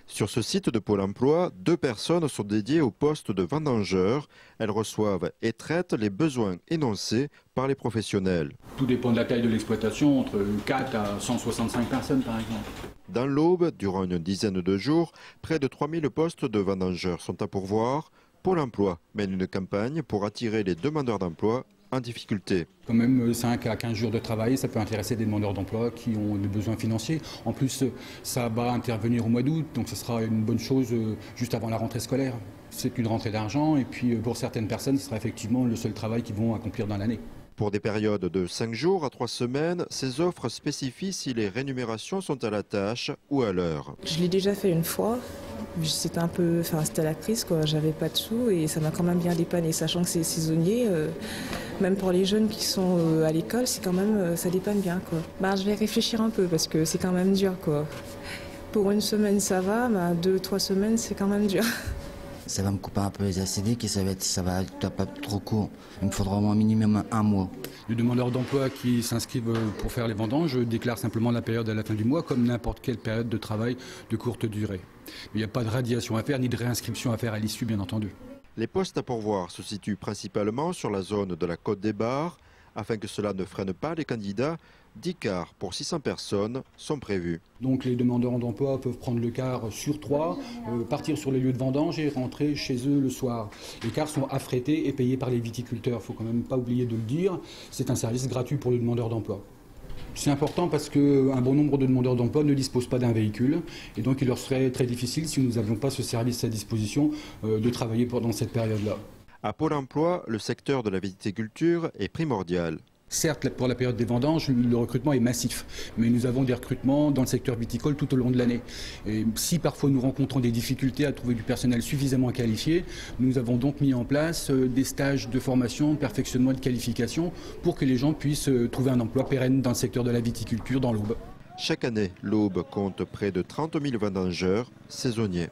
Sur ce site de Pôle emploi, 2 personnes sont dédiées au poste de vendangeur. Elles reçoivent et traitent les besoins énoncés par les professionnels. Tout dépend de la taille de l'exploitation, entre 4 à 165 personnes par exemple. Dans l'Aube, durant une dizaine de jours, près de 3000 postes de vendangeurs sont à pourvoir. Pôle emploi mène une campagne pour attirer les demandeurs d'emploi en difficulté. Quand même 5 à 15 jours de travail, ça peut intéresser des demandeurs d'emploi qui ont des besoins financiers. En plus, ça va intervenir au mois d'août, donc ce sera une bonne chose juste avant la rentrée scolaire. C'est une rentrée d'argent et puis pour certaines personnes, ce sera effectivement le seul travail qu'ils vont accomplir dans l'année. Pour des périodes de 5 jours à 3 semaines, ces offres spécifient si les rémunérations sont à la tâche ou à l'heure. Je l'ai déjà fait une fois. C'était c'était la crise, quoi. J'avais pas de sous et ça m'a quand même bien dépanné, sachant que c'est saisonnier. Même pour les jeunes qui sont à l'école, c'est quand même, ça dépanne bien, quoi. Je vais réfléchir un peu parce que c'est quand même dur, quoi. Pour une semaine, ça va, 2-3 semaines, c'est quand même dur. Ça va me couper un peu les ACD, ça va pas trop court. Il me faudra au moins minimum 1 mois. Les demandeurs d'emploi qui s'inscrivent pour faire les vendanges déclarent simplement la période à la fin du mois comme n'importe quelle période de travail de courte durée. Il n'y a pas de radiation à faire ni de réinscription à faire à l'issue, bien entendu. Les postes à pourvoir se situent principalement sur la zone de la Côte des Bars. Afin que cela ne freine pas les candidats, 10 cars pour 600 personnes sont prévus. Donc les demandeurs d'emploi peuvent prendre le car sur 3, partir sur les lieux de vendange et rentrer chez eux le soir. Les cars sont affrétés et payés par les viticulteurs, il ne faut quand même pas oublier de le dire. C'est un service gratuit pour le demandeur d'emploi. C'est important parce qu'un bon nombre de demandeurs d'emploi ne disposent pas d'un véhicule et donc il leur serait très difficile, si nous n'avions pas ce service à disposition, de travailler pendant cette période-là. À Pôle emploi, le secteur de la viticulture est primordial. Certes, pour la période des vendanges, le recrutement est massif, mais nous avons des recrutements dans le secteur viticole tout au long de l'année. Et si parfois nous rencontrons des difficultés à trouver du personnel suffisamment qualifié, nous avons donc mis en place des stages de formation, de perfectionnement et de qualification pour que les gens puissent trouver un emploi pérenne dans le secteur de la viticulture dans l'Aube. Chaque année, l'Aube compte près de 30 000 vendangeurs saisonniers.